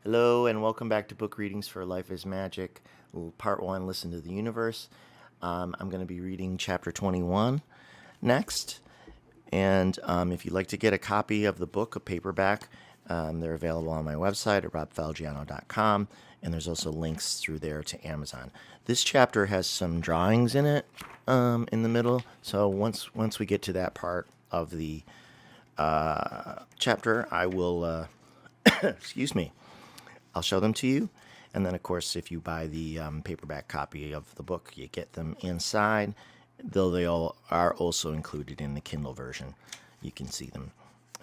Hello and welcome back to Book Readings for Life is Magic, Part 1, Listen to the Universe. I'm going to be reading Chapter 21 next. And if you'd like to get a copy of the book, a paperback, they're available on my website at robfalgiano.com. And there's also links through there to Amazon. This chapter has some drawings in it in the middle. So once we get to that part of the chapter, I will, excuse me, I'll show them to you. And then, of course, if you buy the paperback copy of the book, you get them inside, though they all are also included in the Kindle version. You can see them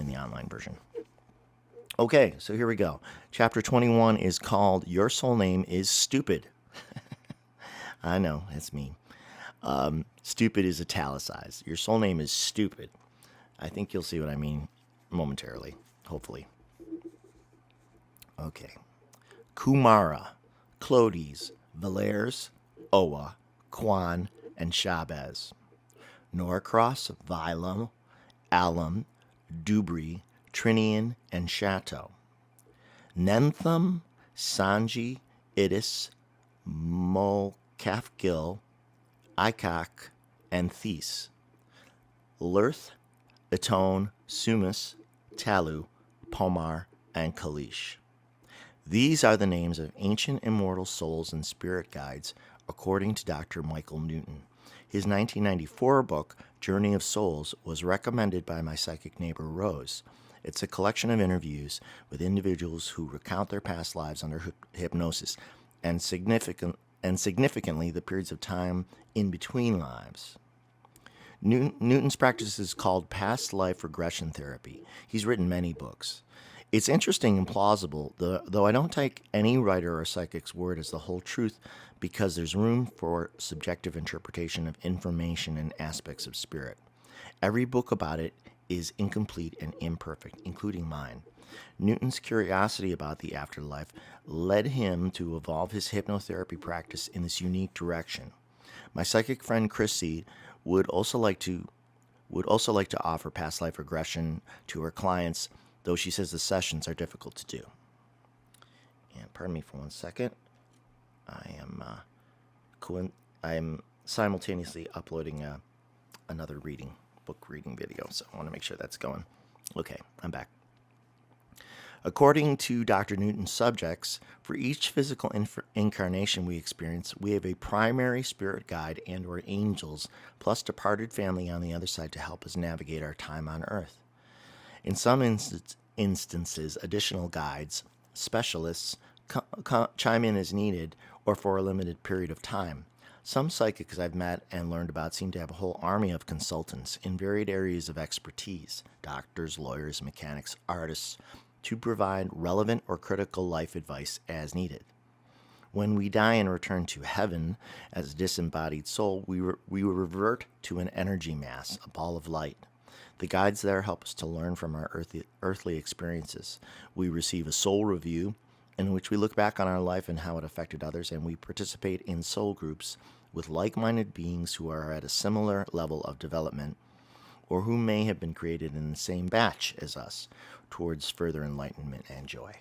in the online version. Okay, so here we go. Chapter 21 is called Your Soul Name is Stupid. I know, that's me. Stupid is italicized. Your soul name is stupid. I think you'll see what I mean momentarily, hopefully. Okay. Kumara, Clodes, Valers, Oa, Kwan, and Shabaz. Norcross, Vilum, Alum, Dubri, Trinian, and Chateau. Nentham, Sanji, Idis, Molkafgil, Ikak, and These. Lurth, Atone, Sumus, Talu, Pomar, and Kalish. These are the names of ancient immortal souls and spirit guides, according to Dr. Michael Newton. His 1994 book, Journey of Souls, was recommended by my psychic neighbor Rose. It's a collection of interviews with individuals who recount their past lives under hypnosis and significantly the periods of time in between lives. Newton's practice is called past life regression therapy. He's written many books. It's interesting and plausible, though I don't take any writer or psychic's word as the whole truth because there's room for subjective interpretation of information and aspects of spirit. Every book about it is incomplete and imperfect, including mine. Newton's curiosity about the afterlife led him to evolve his hypnotherapy practice in this unique direction. My psychic friend Chrissy would also like to offer past life regression to her clients, though she says the sessions are difficult to do. And pardon me for 1 second. I am simultaneously uploading another book reading video, so I want to make sure that's going. Okay, I'm back. According to Dr. Newton's subjects, for each physical incarnation we experience, we have a primary spirit guide and or angels, plus departed family on the other side to help us navigate our time on Earth. In some instances, additional guides, specialists, chime in as needed or for a limited period of time. Some psychics I've met and learned about seem to have a whole army of consultants in varied areas of expertise, doctors, lawyers, mechanics, artists, to provide relevant or critical life advice as needed. When we die and return to heaven as a disembodied soul, we revert to an energy mass, a ball of light. The guides there help us to learn from our earthly experiences. We receive a soul review in which we look back on our life and how it affected others, and we participate in soul groups with like-minded beings who are at a similar level of development or who may have been created in the same batch as us towards further enlightenment and joy.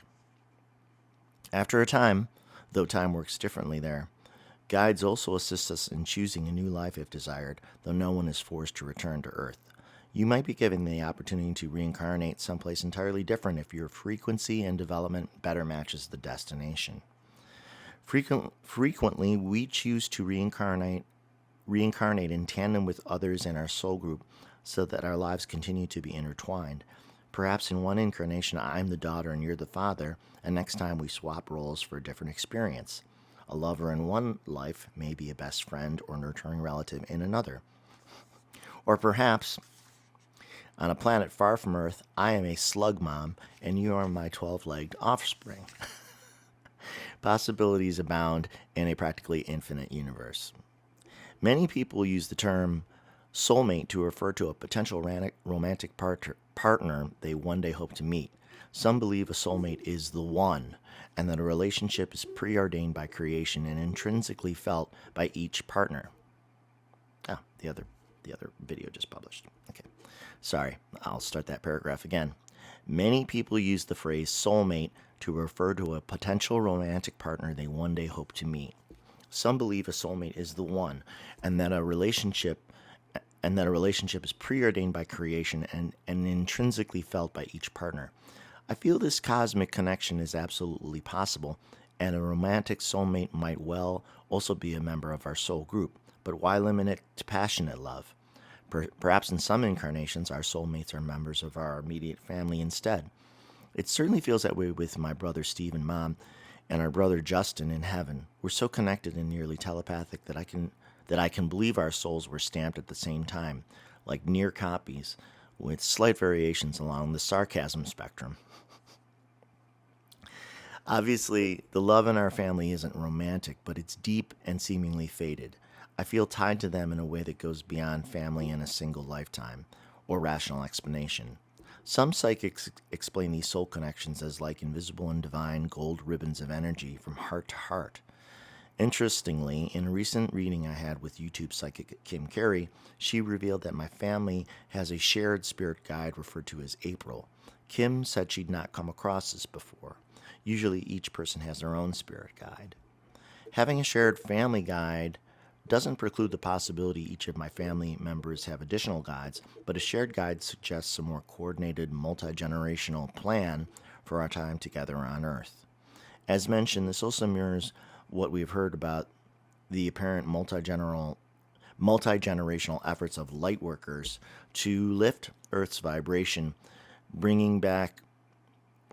After a time, though time works differently there, guides also assist us in choosing a new life if desired, though no one is forced to return to Earth. You might be given the opportunity to reincarnate someplace entirely different if your frequency and development better matches the destination. Frequently, we choose to reincarnate in tandem with others in our soul group so that our lives continue to be intertwined. Perhaps in one incarnation I'm the daughter and you're the father, and next time we swap roles for a different experience. A lover in one life may be a best friend or nurturing relative in another. Or perhaps on a planet far from Earth, I am a slug mom, and you are my 12-legged offspring. Possibilities abound in a practically infinite universe. Many people use the term soulmate to refer to a potential romantic partner they one day hope to meet. Some believe a soulmate is the one, and that a relationship is preordained by creation and intrinsically felt by each partner. The other video just published. Okay. Sorry, I'll start that paragraph again. Many people use the phrase soulmate to refer to a potential romantic partner they one day hope to meet. Some believe a soulmate is the one, and that a relationship is preordained by creation and intrinsically felt by each partner. I feel this cosmic connection is absolutely possible, and a romantic soulmate might well also be a member of our soul group, but why limit it to passionate love? Perhaps in some incarnations, our soulmates are members of our immediate family instead. It certainly feels that way with my brother Steve and Mom, and our brother Justin in heaven. We're so connected and nearly telepathic that I can believe our souls were stamped at the same time, like near copies, with slight variations along the sarcasm spectrum. Obviously, the love in our family isn't romantic, but it's deep and seemingly faded. I feel tied to them in a way that goes beyond family in a single lifetime, or rational explanation. Some psychics explain these soul connections as like invisible and divine gold ribbons of energy from heart to heart. Interestingly, in a recent reading I had with YouTube psychic Kim Carey, she revealed that my family has a shared spirit guide referred to as April. Kim said she'd not come across this before. Usually each person has their own spirit guide. Having a shared family guide doesn't preclude the possibility each of my family members have additional guides, but a shared guide suggests a more coordinated, multi-generational plan for our time together on Earth. As mentioned, this also mirrors what we've heard about the apparent multi-generational efforts of light workers to lift Earth's vibration, beginning back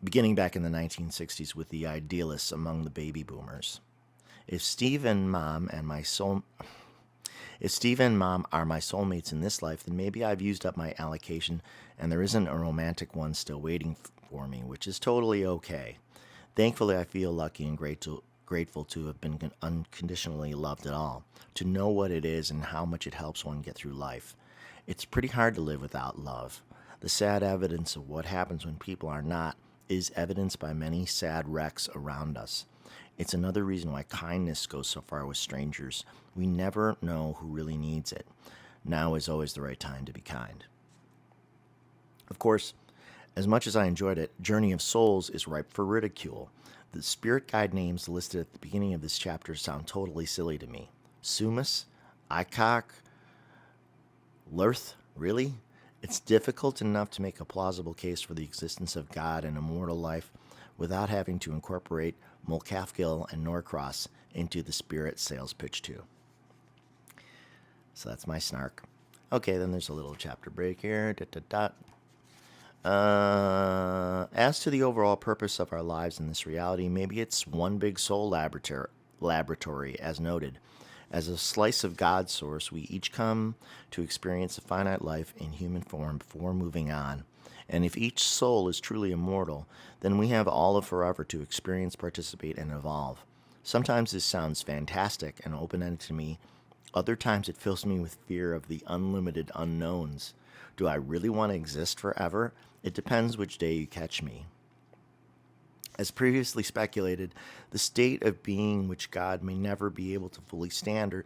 in the 1960s with the idealists among the baby boomers. If Steve and Mom are my soulmates in this life, then maybe I've used up my allocation and there isn't a romantic one still waiting for me, which is totally okay. Thankfully, I feel lucky and grateful to have been unconditionally loved at all, to know what it is and how much it helps one get through life. It's pretty hard to live without love. The sad evidence of what happens when people are not is evidenced by many sad wrecks around us. It's another reason why kindness goes so far with strangers. We never know who really needs it. Now is always the right time to be kind. Of course, as much as I enjoyed it, Journey of Souls is ripe for ridicule. The spirit guide names listed at the beginning of this chapter sound totally silly to me. Sumus, Ikok, Lurth, really? It's difficult enough to make a plausible case for the existence of God and immortal life without having to incorporate Mulkafgil and Norcross into the spirit sales pitch too. So that's my snark. Okay, then there's a little chapter break here. As to the overall purpose of our lives in this reality, maybe it's one big soul laboratory, as noted. As a slice of God's source, we each come to experience a finite life in human form before moving on. And if each soul is truly immortal, then we have all of forever to experience, participate, and evolve. Sometimes this sounds fantastic and open-ended to me. Other times it fills me with fear of the unlimited unknowns. Do I really want to exist forever? It depends which day you catch me. As previously speculated, the state of being which God may never be able to fully stand or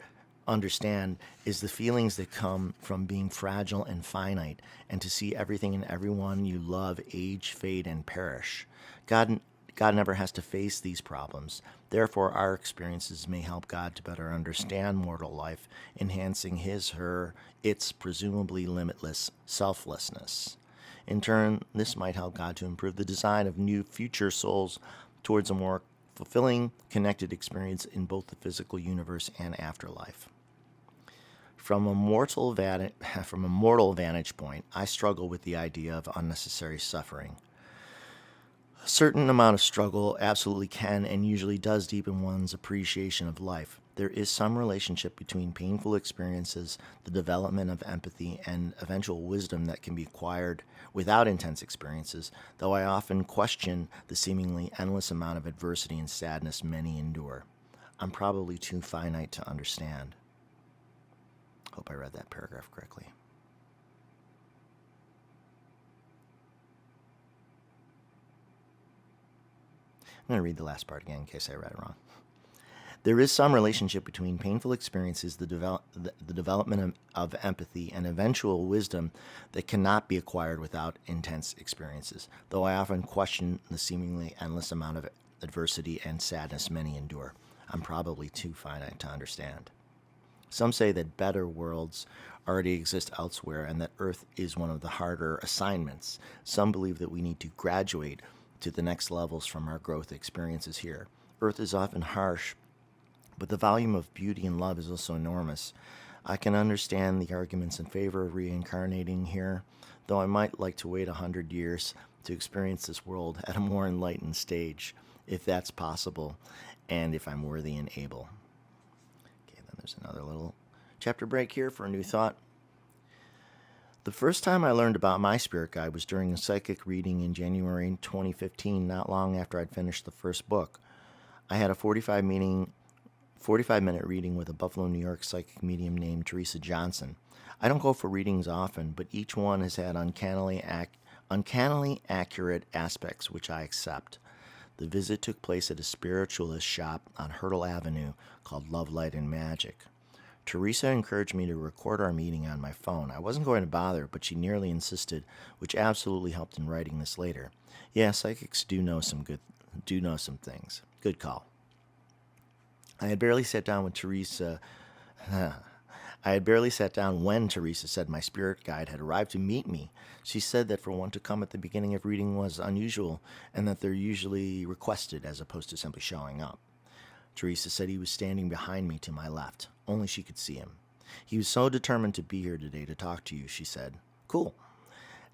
understand is the feelings that come from being fragile and finite, and to see everything and everyone you love age, fade, and perish. God never has to face these problems. Therefore, our experiences may help God to better understand mortal life, enhancing its presumably limitless selflessness. In turn, this might help God to improve the design of new future souls towards a more fulfilling, connected experience in both the physical universe and afterlife. From a mortal vantage point, I struggle with the idea of unnecessary suffering. A certain amount of struggle absolutely can and usually does deepen one's appreciation of life. There is some relationship between painful experiences, the development of empathy, and eventual wisdom that can be acquired without intense experiences, though I often question the seemingly endless amount of adversity and sadness many endure. I'm probably too finite to understand. Hope I read that paragraph correctly. I'm going to read the last part again in case I read it wrong. There is some relationship between painful experiences, the development of empathy, and eventual wisdom that cannot be acquired without intense experiences, though I often question the seemingly endless amount of adversity and sadness many endure. I'm probably too finite to understand. Some say that better worlds already exist elsewhere and that Earth is one of the harder assignments. Some believe that we need to graduate to the next levels from our growth experiences here. Earth is often harsh, but the volume of beauty and love is also enormous. I can understand the arguments in favor of reincarnating here, though I might like to wait 100 years to experience this world at a more enlightened stage, if that's possible, and if I'm worthy and able. Okay, then there's another little chapter break here for a new thought. The first time I learned about my spirit guide was during a psychic reading in January 2015, not long after I'd finished the first book. I had a 45-minute reading with a Buffalo, New York psychic medium named Teresa Johnson. I don't go for readings often, but each one has had uncannily accurate aspects, which I accept. The visit took place at a spiritualist shop on Hurdle Avenue called Love, Light, and Magic. Teresa encouraged me to record our meeting on my phone. I wasn't going to bother, but she nearly insisted, which absolutely helped in writing this later. Yeah, psychics do know some things. Good call. I had barely sat down when Teresa said my spirit guide had arrived to meet me. She said that for one to come at the beginning of reading was unusual, and that they're usually requested as opposed to simply showing up. Teresa said he was standing behind me to my left. Only she could see him. He was so determined to be here today to talk to you, she said. Cool.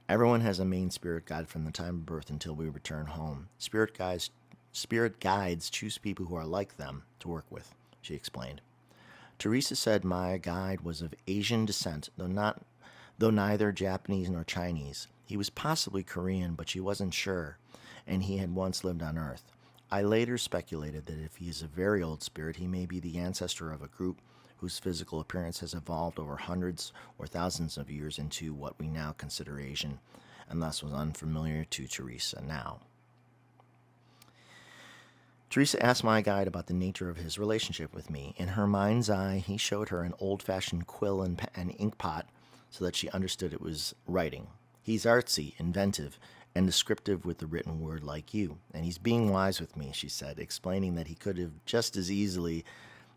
Everyone has a main spirit guide from the time of birth until we return home. Spirit guides choose people who are like them to work with, she explained. Teresa said my guide was of Asian descent, though neither Japanese nor Chinese. He was possibly Korean, but she wasn't sure, and he had once lived on Earth. I later speculated that if he is a very old spirit, he may be the ancestor of a group whose physical appearance has evolved over hundreds or thousands of years into what we now consider Asian, and thus was unfamiliar to Teresa now. Teresa asked my guide about the nature of his relationship with me. In her mind's eye, he showed her an old-fashioned quill and ink pot so that she understood it was writing. He's artsy, inventive, and descriptive with the written word like you, and he's being wise with me, she said, explaining that he could have just as easily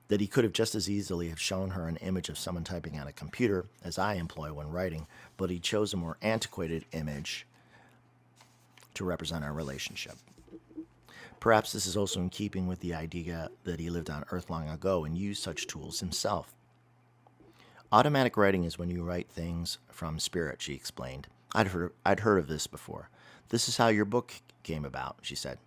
have shown her an image of someone typing on a computer, as I employ when writing, but he chose a more antiquated image to represent our relationship. Perhaps this is also in keeping with the idea that he lived on Earth long ago and used such tools himself. Automatic writing is when you write things from spirit, she explained. I'd heard of this before. This is how your book came about, she said.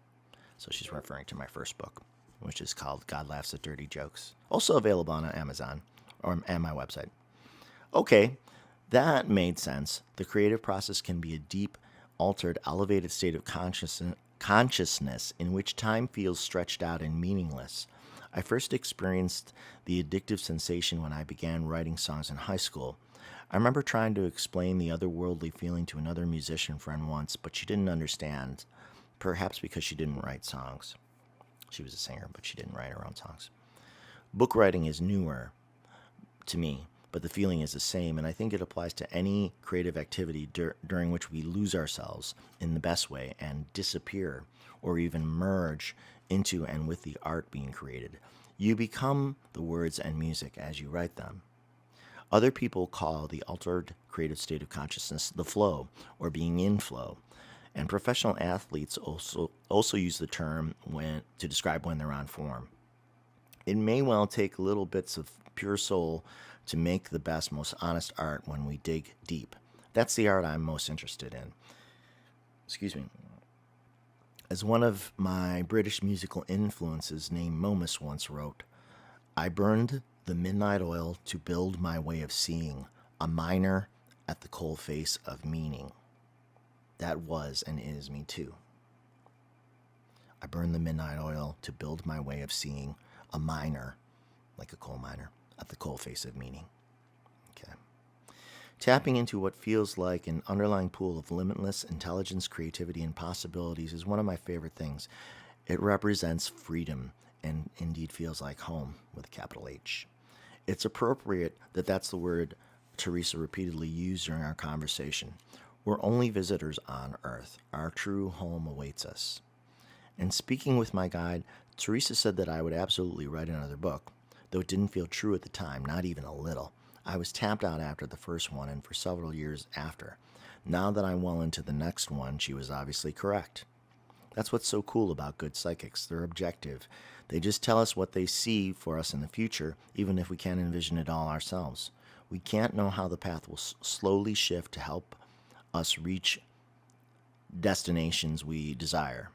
So she's referring to my first book, which is called God Laughs at Dirty Jokes. Also available on Amazon and my website. Okay, that made sense. The creative process can be a deep, altered, elevated state of consciousness in which time feels stretched out and meaningless. I first experienced the addictive sensation when I began writing songs in high school. I remember trying to explain the otherworldly feeling to another musician friend once, but she didn't understand, perhaps because she didn't write songs. She was a singer, but she didn't write her own songs. Book writing is newer to me, but the feeling is the same, and I think it applies to any creative activity during which we lose ourselves in the best way and disappear or even merge into and with the art being created. You become the words and music as you write them. Other people call the altered creative state of consciousness the flow, or being in flow, and professional athletes also use the term to describe when they're on form. It may well take little bits of pure soul to make the best, most honest art when we dig deep. That's the art I'm most interested in. Excuse me. As one of my British musical influences named Momus once wrote, I burned the midnight oil to build my way of seeing, a miner at the coalface of meaning. That was and is me too. I burned the midnight oil to build my way of seeing, a miner, like a coal miner, at the coalface of meaning. Okay. Tapping into what feels like an underlying pool of limitless intelligence, creativity, and possibilities is one of my favorite things. It represents freedom and indeed feels like home with a capital H. It's appropriate that that's the word Teresa repeatedly used during our conversation. We're only visitors on Earth. Our true home awaits us. In speaking with my guide, Teresa said that I would absolutely write another book, though it didn't feel true at the time, not even a little. I was tapped out after the first one and for several years after. Now that I'm well into the next one, she was obviously correct. That's what's so cool about good psychics. They're objective. They just tell us what they see for us in the future, even if we can't envision it all ourselves. We can't know how the path will slowly shift to help us reach destinations we desire.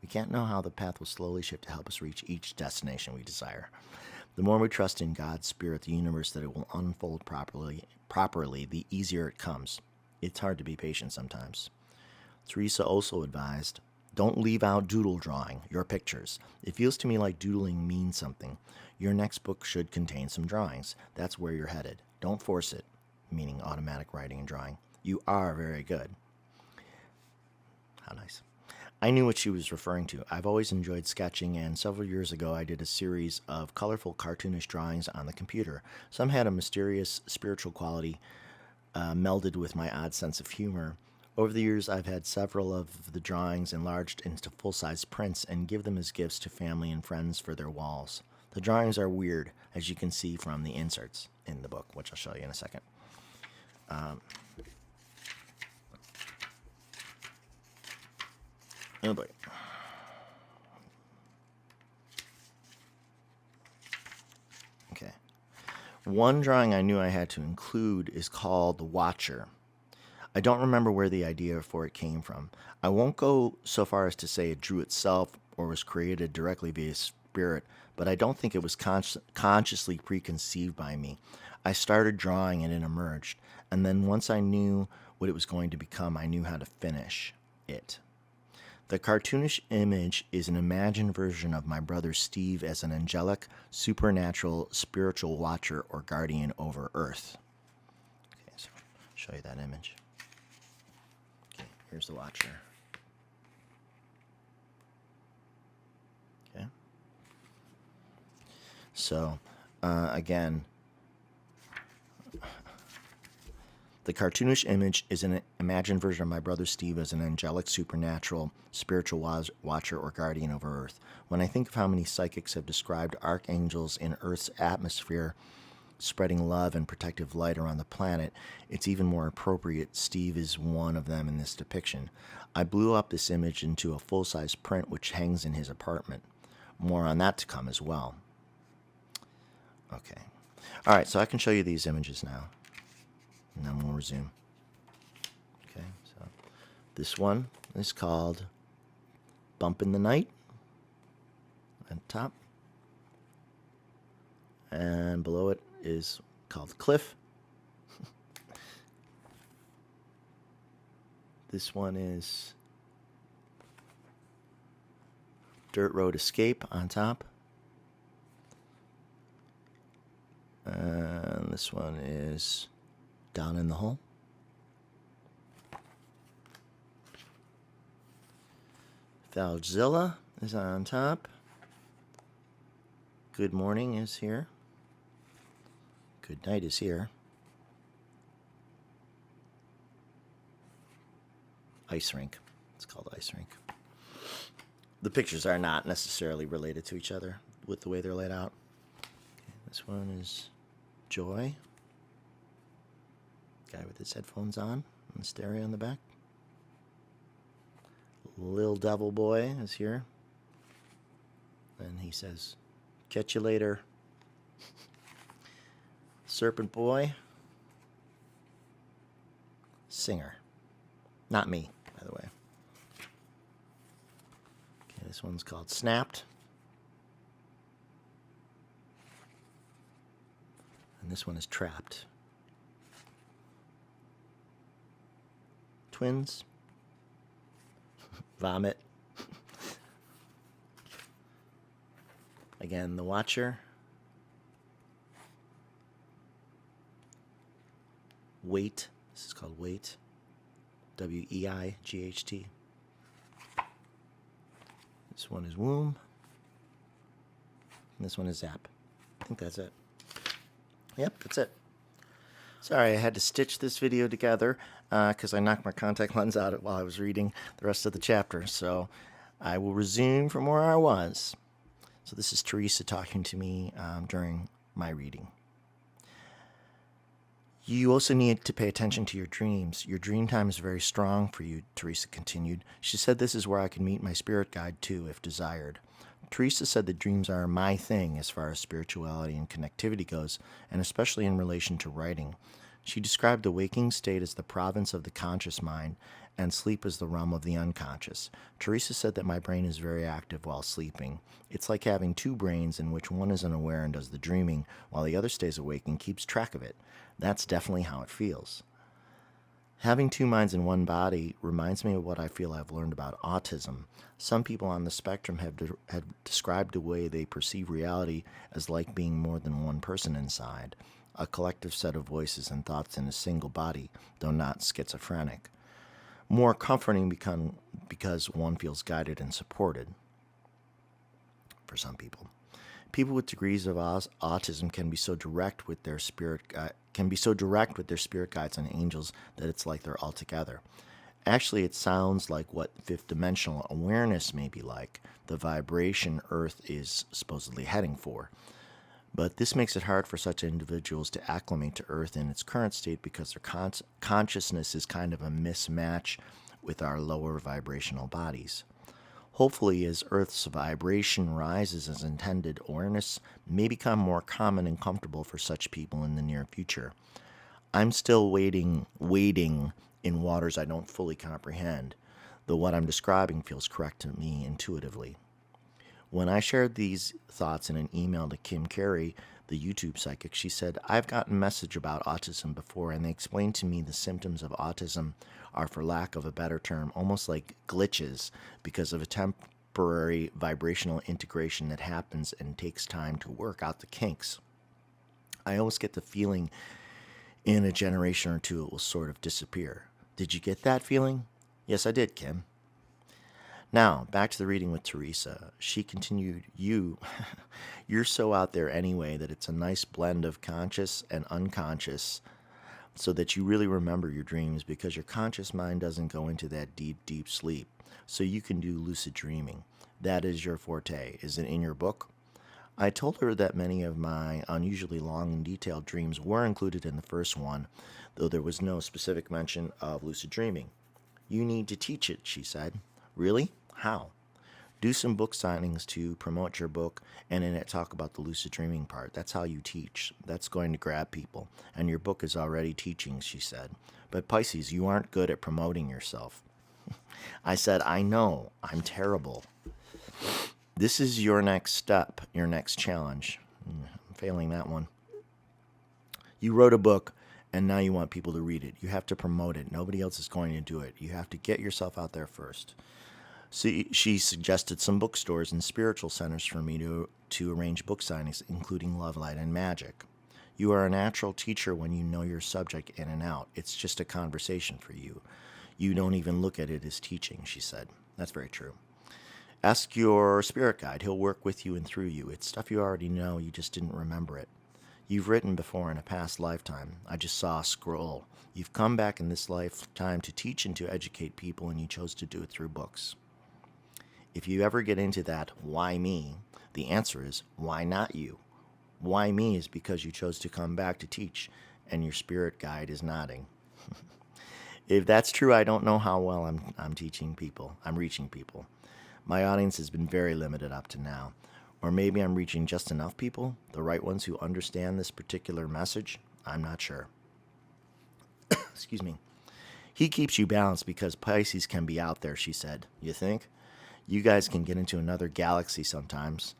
We can't know how the path will slowly shift to help us reach each destination we desire. The more we trust in God's Spirit, the universe, that it will unfold properly, the easier it comes. It's hard to be patient sometimes. Teresa also advised, don't leave out doodle drawing, your pictures. It feels to me like doodling means something. Your next book should contain some drawings. That's where you're headed. Don't force it, meaning automatic writing and drawing. You are very good. How nice. I knew what she was referring to. I've always enjoyed sketching, and several years ago I did a series of colorful cartoonish drawings on the computer. Some had a mysterious spiritual quality melded with my odd sense of humor. Over the years, I've had several of the drawings enlarged into full-size prints and give them as gifts to family and friends for their walls. The drawings are weird, as you can see from the inserts in the book, which I'll show you in a second. Oh boy. Okay. One drawing I knew I had to include is called The Watcher. I don't remember where the idea for it came from. I won't go so far as to say it drew itself or was created directly via spirit, but I don't think it was consciously preconceived by me. I started drawing and it emerged, and then once I knew what it was going to become, I knew how to finish it. The cartoonish image is an imagined version of my brother Steve as an angelic, supernatural, spiritual watcher or guardian over Earth. Okay, so I'll show you that image. Okay, here's the watcher. Okay. So, again, the cartoonish image is an imagined version of my brother Steve as an angelic, supernatural, spiritual watcher or guardian over Earth. When I think of how many psychics have described archangels in Earth's atmosphere spreading love and protective light around the planet, it's even more appropriate Steve is one of them in this depiction. I blew up this image into a full-size print which hangs in his apartment. More on that to come as well. Okay. All right, so I can show you these images now. And then we'll resume. Okay, so this one is called Bump in the Night at the top. And below it is called Cliff. This one is Dirt Road Escape on top. And this one is Down in the Hole. Valzilla is on top. Good Morning is here. Good Night is here. Ice Rink. It's called Ice Rink. The pictures are not necessarily related to each other with the way they're laid out. Okay, this one is Joy. Guy with his headphones on and the stereo in the back. Lil Devil Boy is here. And he says, catch you later. Serpent Boy. Singer. Not me, by the way. Okay, this one's called Snapped. And this one is Trapped. Twins. Vomit. Again, The Watcher. Wait. This is called Wait. Weight. This one is Womb. This one is Zap. I think that's it. Yep, that's it. Sorry, I had to stitch this video together because I knocked my contact lens out while I was reading the rest of the chapter. So I will resume from where I was. So this is Teresa talking to me during my reading. You also need to pay attention to your dreams. Your dream time is very strong for you, Teresa continued. She said this is where I can meet my spirit guide too, if desired. Teresa said that dreams are my thing as far as spirituality and connectivity goes, and especially in relation to writing. She described the waking state as the province of the conscious mind, and sleep as the realm of the unconscious. Teresa said that my brain is very active while sleeping. It's like having two brains in which one is unaware and does the dreaming, while the other stays awake and keeps track of it. That's definitely how it feels. Having two minds in one body reminds me of what I feel I've learned about autism. Some people on the spectrum have described the way they perceive reality as like being more than one person inside, a collective set of voices and thoughts in a single body, though not schizophrenic. More comforting because one feels guided and supported for some people. People with degrees of autism can be so direct with their spirit guides and angels that it's like they're all together. Actually, it sounds like what fifth dimensional awareness may be like, the vibration Earth is supposedly heading for. But this makes it hard for such individuals to acclimate to Earth in its current state because their consciousness is kind of a mismatch with our lower vibrational bodies. Hopefully, as Earth's vibration rises as intended, awareness may become more common and comfortable for such people in the near future. I'm still wading in waters I don't fully comprehend, though what I'm describing feels correct to me intuitively. When I shared these thoughts in an email to Kim Carey, the YouTube psychic, she said, I've gotten a message about autism before, and they explained to me the symptoms of autism are, for lack of a better term, almost like glitches because of a temporary vibrational integration that happens and takes time to work out the kinks. I always get the feeling in a generation or two it will sort of disappear. Did you get that feeling? Yes, I did, Kim. Now, back to the reading with Teresa. She continued, you're so out there anyway that it's a nice blend of conscious and unconscious so that you really remember your dreams because your conscious mind doesn't go into that deep, deep sleep. So you can do lucid dreaming. That is your forte. Is it in your book? I told her that many of my unusually long and detailed dreams were included in the first one, though there was no specific mention of lucid dreaming. You need to teach it, she said. Really? How? Do some book signings to promote your book and in it talk about the lucid dreaming part. That's how you teach. That's going to grab people. And your book is already teaching, she said. But Pisces, you aren't good at promoting yourself. I said, I know. I'm terrible. This is your next step, your next challenge. I'm failing that one. You wrote a book and now you want people to read it. You have to promote it. Nobody else is going to do it. You have to get yourself out there first. She suggested some bookstores and spiritual centers for me to arrange book signings, including Love, Light, and Magic. You are a natural teacher when you know your subject in and out. It's just a conversation for you. You don't even look at it as teaching, she said. That's very true. Ask your spirit guide. He'll work with you and through you. It's stuff you already know, you just didn't remember it. You've written before in a past lifetime. I just saw a scroll. You've come back in this lifetime to teach and to educate people, and you chose to do it through books. If you ever get into that, why me? The answer is, why not you? Why me is because you chose to come back to teach, and your spirit guide is nodding. If that's true, I don't know how well I'm teaching people. I'm reaching people. My audience has been very limited up to now. Or maybe I'm reaching just enough people, the right ones who understand this particular message. I'm not sure. Excuse me. He keeps you balanced because Pisces can be out there, she said. You think? You guys can get into another galaxy sometimes.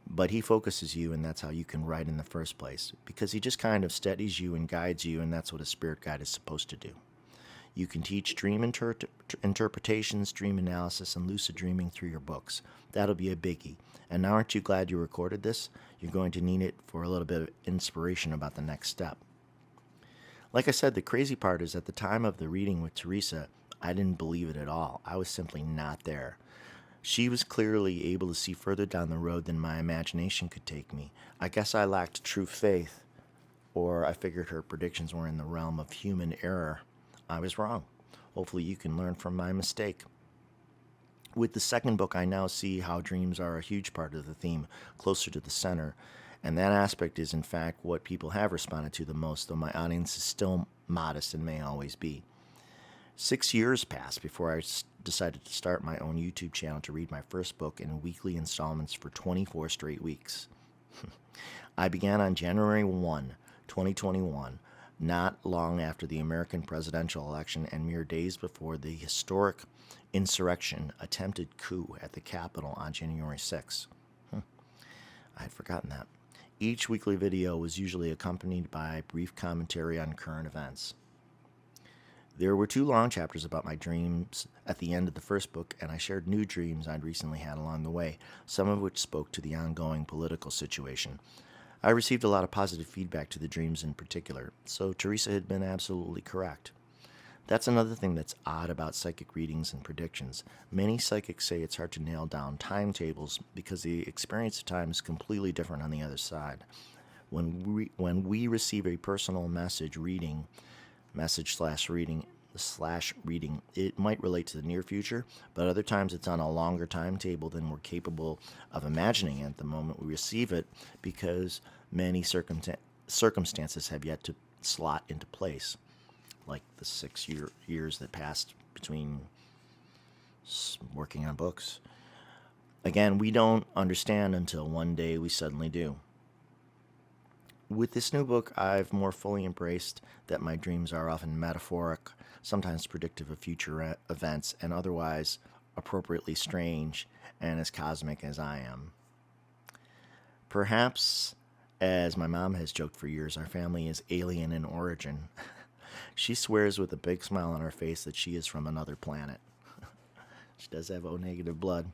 But he focuses you, and that's how you can write in the first place. Because he just kind of steadies you and guides you, and that's what a spirit guide is supposed to do. You can teach dream interpretations, dream analysis, and lucid dreaming through your books. That'll be a biggie. And now aren't you glad you recorded this? You're going to need it for a little bit of inspiration about the next step. Like I said, the crazy part is at the time of the reading with Teresa, I didn't believe it at all. I was simply not there. She was clearly able to see further down the road than my imagination could take me. I guess I lacked true faith, or I figured her predictions were in the realm of human error. I was wrong. Hopefully, you can learn from my mistake. With the second book, I now see how dreams are a huge part of the theme, closer to the center, and that aspect is, in fact, what people have responded to the most, though my audience is still modest and may always be. 6 years passed before I decided to start my own YouTube channel to read my first book in weekly installments for 24 straight weeks. I began on January 1, 2021, not long after the American presidential election and mere days before the historic insurrection attempted coup at the Capitol on January 6. I had forgotten that. Each weekly video was usually accompanied by brief commentary on current events. There were 2 long chapters about my dreams at the end of the first book, and I shared new dreams I'd recently had along the way, some of which spoke to the ongoing political situation. I received a lot of positive feedback to the dreams in particular, so Teresa had been absolutely correct. That's another thing that's odd about psychic readings and predictions. Many psychics say it's hard to nail down timetables because the experience of time is completely different on the other side. When we receive a personal message reading, it might relate to the near future, but other times it's on a longer timetable than we're capable of imagining at the moment we receive it because many circumstances have yet to slot into place, like the 6 years that passed between working on books. Again, we don't understand until one day we suddenly do. With this new book, I've more fully embraced that my dreams are often metaphoric, sometimes predictive of future events, and otherwise appropriately strange and as cosmic as I am. Perhaps, as my mom has joked for years, our family is alien in origin. She swears with a big smile on her face that she is from another planet. She does have O-negative blood.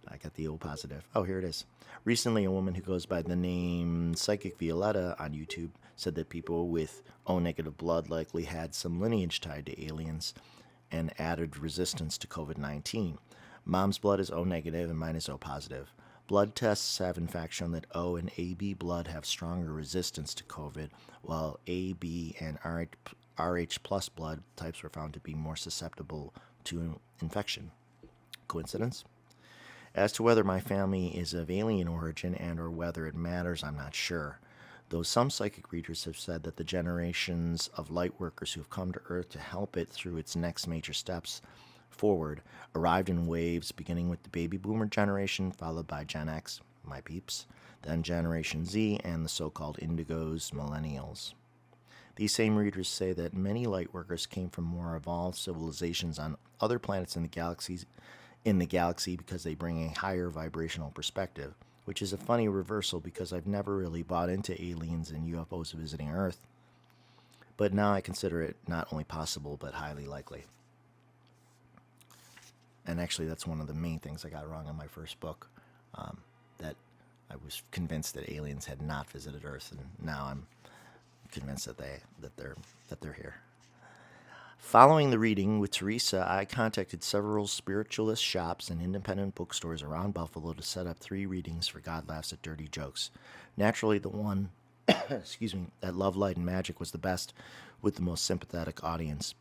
I got the O positive. Oh, here it is. Recently, a woman who goes by the name Psychic Violetta on YouTube said that people with O-negative blood likely had some lineage tied to aliens and added resistance to COVID-19. Mom's blood is O-negative and mine is O positive. Blood tests have in fact shown that O and AB blood have stronger resistance to COVID, while AB and RH plus blood types were found to be more susceptible to infection. Coincidence? As to whether my family is of alien origin and or whether it matters, I'm not sure. Though some psychic readers have said that the generations of light workers who have come to Earth to help it through its next major steps forward arrived in waves, beginning with the baby boomer generation, followed by Gen X, my peeps, then Generation Z, and the so-called indigos, millennials. These same readers say that many light workers came from more evolved civilizations on other planets in the galaxy because they bring a higher vibrational perspective, which is a funny reversal because I've never really bought into aliens and UFOs visiting Earth. But now I consider it not only possible, but highly likely. And actually, that's one of the main things I got wrong in my first book, that I was convinced that aliens had not visited Earth, and now I'm convinced that they're here. Following the reading with Teresa, I contacted several spiritualist shops and independent bookstores around Buffalo to set up 3 readings for God Laughs at Dirty Jokes. Naturally, the one that Love, Light, and Magic was the best with the most sympathetic audience,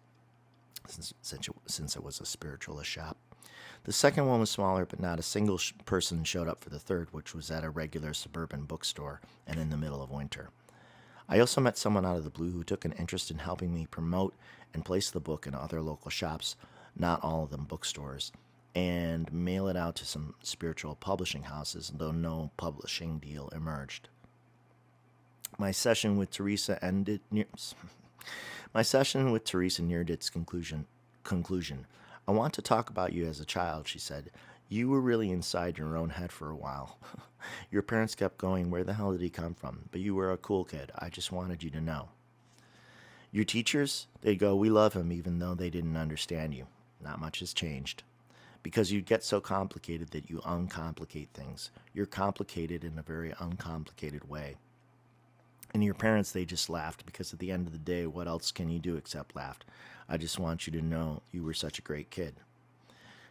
since it was a spiritualist shop. The second one was smaller, but not a single person showed up for the third, which was at a regular suburban bookstore and in the middle of winter. I also met someone out of the blue who took an interest in helping me promote and place the book in other local shops, not all of them bookstores, and mail it out to some spiritual publishing houses, though no publishing deal emerged. My session with Teresa neared its conclusion. I want to talk about you as a child, she said. You were really inside your own head for a while. Your parents kept going, where the hell did he come from? But you were a cool kid. I just wanted you to know. Your teachers, they'd go, we love him, even though they didn't understand you. Not much has changed. Because you get so complicated that you uncomplicate things. You're complicated in a very uncomplicated way. And your parents, they just laughed, because at the end of the day, what else can you do except laugh? I just want you to know you were such a great kid.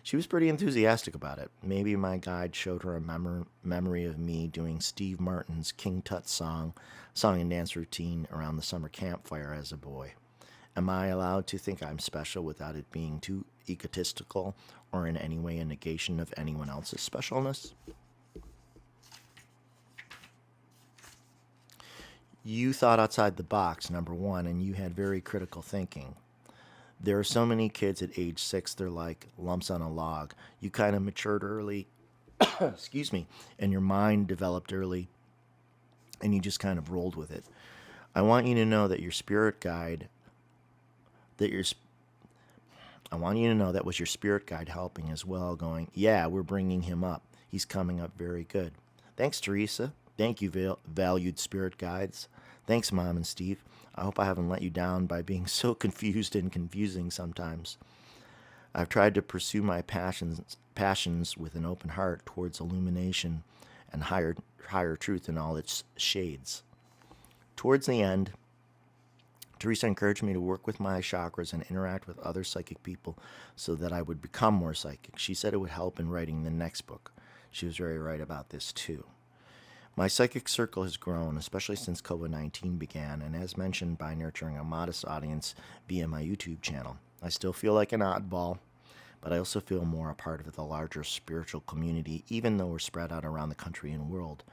She was pretty enthusiastic about it. Maybe my guide showed her a memory of me doing Steve Martin's King Tut song and dance routine around the summer campfire as a boy. Am I allowed to think I'm special without it being too egotistical or in any way a negation of anyone else's specialness? You thought outside the box, number one, and you had very critical thinking. There are so many kids at age 6, they're like lumps on a log. You kind of matured early, excuse me, and your mind developed early, and you just kind of rolled with it. I want you to know that your spirit guide, that your I want you to know that was your spirit guide helping as well, going, yeah, we're bringing him up. He's coming up very good. Thanks, Teresa. Thank you, valued spirit guides. Thanks, Mom and Steve. I hope I haven't let you down by being so confused and confusing sometimes. I've tried to pursue my passions with an open heart towards illumination and higher truth in all its shades. Towards the end, Teresa encouraged me to work with my chakras and interact with other psychic people so that I would become more psychic. She said it would help in writing the next book. She was very right about this, too. My psychic circle has grown, especially since COVID-19 began, and as mentioned, by nurturing a modest audience via my YouTube channel. I still feel like an oddball, but I also feel more a part of the larger spiritual community, even though we're spread out around the country and world,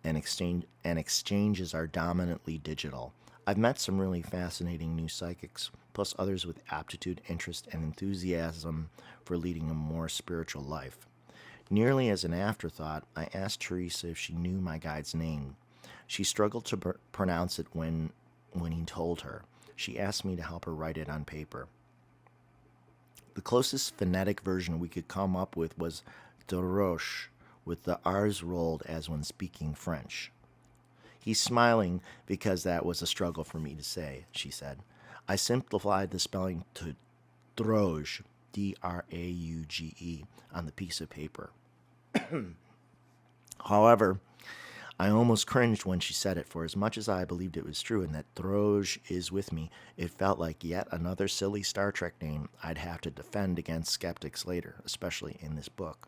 and exchanges are dominantly digital. I've met some really fascinating new psychics, plus others with aptitude, interest, and enthusiasm for leading a more spiritual life. Nearly as an afterthought, I asked Teresa if she knew my guide's name. She struggled to pronounce it when he told her. She asked me to help her write it on paper. The closest phonetic version we could come up with was Drosh, with the R's rolled as when speaking French. He's smiling because that was a struggle for me to say, she said. I simplified the spelling to Droge, Drauge, on the piece of paper. However, I almost cringed when she said it, for as much as I believed it was true and that Droge is with me, it felt like yet another silly Star Trek name I'd have to defend against skeptics later, especially in this book.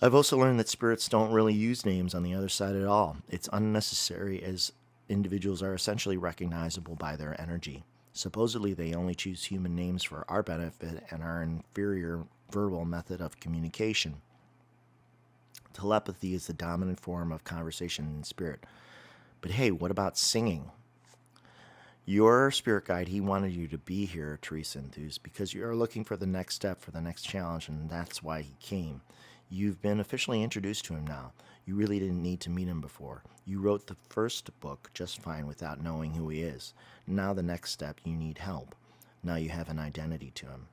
I've also learned that spirits don't really use names on the other side at all. It's unnecessary, as individuals are essentially recognizable by their energy. Supposedly, they only choose human names for our benefit and our inferior verbal method of communication. Telepathy is the dominant form of conversation in spirit. But hey, what about singing? Your spirit guide, he wanted you to be here, Teresa enthused, because you are looking for the next step, for the next challenge, and that's why he came. You've been officially introduced to him now. You really didn't need to meet him before. You wrote the first book just fine without knowing who he is. Now the next step, you need help. Now you have an identity to him.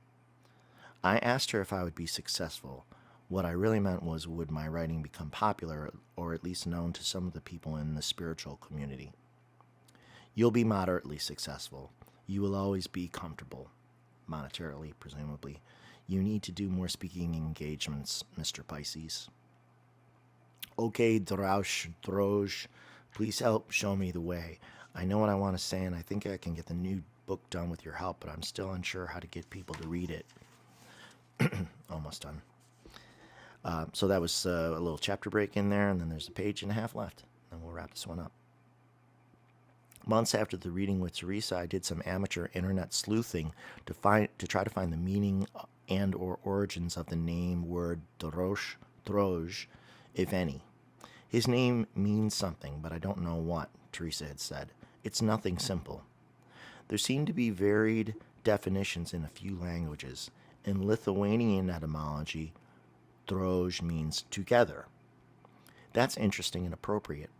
I asked her if I would be successful. What I really meant was, would my writing become popular, or at least known to some of the people in the spiritual community? You'll be moderately successful. You will always be comfortable, monetarily, presumably. You need to do more speaking engagements, Mr. Pisces. Okay, Droge, please help show me the way. I know what I want to say, and I think I can get the new book done with your help, but I'm still unsure how to get people to read it. Almost done. So that was a little chapter break in there, and then there's a page and a half left, and we'll wrap this one up. Months after the reading with Teresa, I did some amateur internet sleuthing to try to find the meaning and or origins of the name word Droge, if any. His name means something, but I don't know what, Teresa had said. It's nothing simple. There seem to be varied definitions in a few languages. In Lithuanian etymology, Droge means together. That's interesting and appropriate.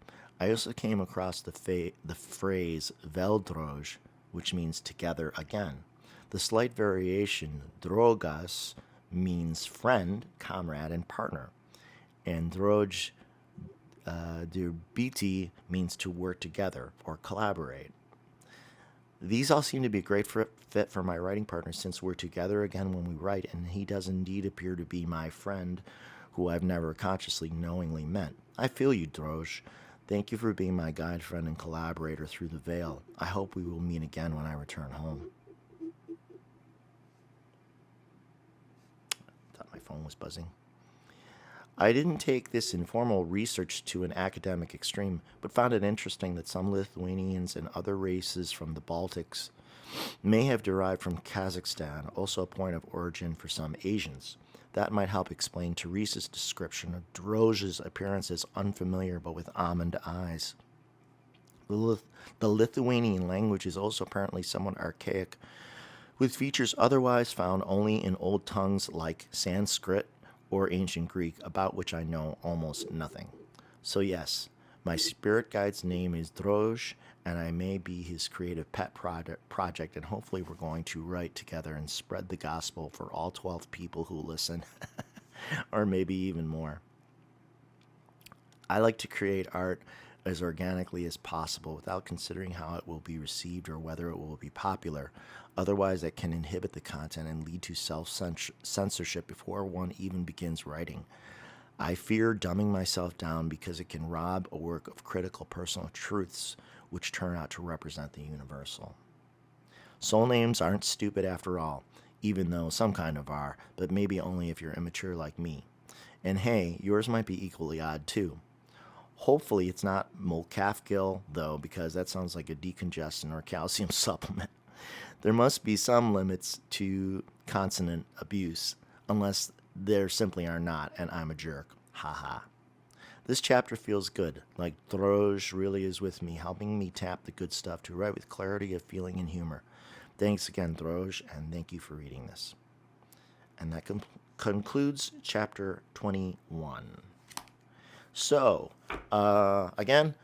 I also came across the phrase Veldroge, which means together again. The slight variation, drogas, means friend, comrade, and partner. And droge derbiti means to work together or collaborate. These all seem to be a great fit for my writing partner, since we're together again when we write, and he does indeed appear to be my friend, who I've never consciously knowingly met. I feel you, Droge. Thank you for being my guide, friend, and collaborator through the veil. I hope we will meet again when I return home. My phone was buzzing. I didn't take this informal research to an academic extreme, but found it interesting that some Lithuanians and other races from the Baltics may have derived from Kazakhstan, also a point of origin for some Asians. That might help explain Teresa's description of Drozh's appearance as unfamiliar but with almond eyes. The Lithuanian language is also apparently somewhat archaic, with features otherwise found only in old tongues like Sanskrit or ancient Greek, about which I know almost nothing. So yes, my spirit guide's name is Drozh, and I may be his creative pet project, and hopefully we're going to write together and spread the gospel for all 12 people who listen, or maybe even more. I like to create art as organically as possible without considering how it will be received or whether it will be popular. Otherwise, it can inhibit the content and lead to self-censorship before one even begins writing. I fear dumbing myself down because it can rob a work of critical personal truths which turn out to represent the universal. Soul names aren't stupid after all, even though some kind of are, but maybe only if you're immature like me. And hey, yours might be equally odd too. Hopefully it's not Molcafgil, though, because that sounds like a decongestant or calcium supplement. There must be some limits to consonant abuse, unless there simply are not, and I'm a jerk. Haha. This chapter feels good, like Drozh really is with me, helping me tap the good stuff to write with clarity of feeling and humor. Thanks again, Drozh, and thank you for reading this. And that concludes chapter 21. So, again,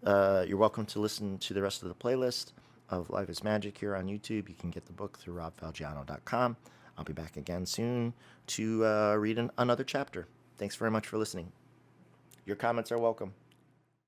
you're welcome to listen to the rest of the playlist of Life is Magic here on YouTube. You can get the book through robfalgiano.com. I'll be back again soon to read another chapter. Thanks very much for listening. Your comments are welcome.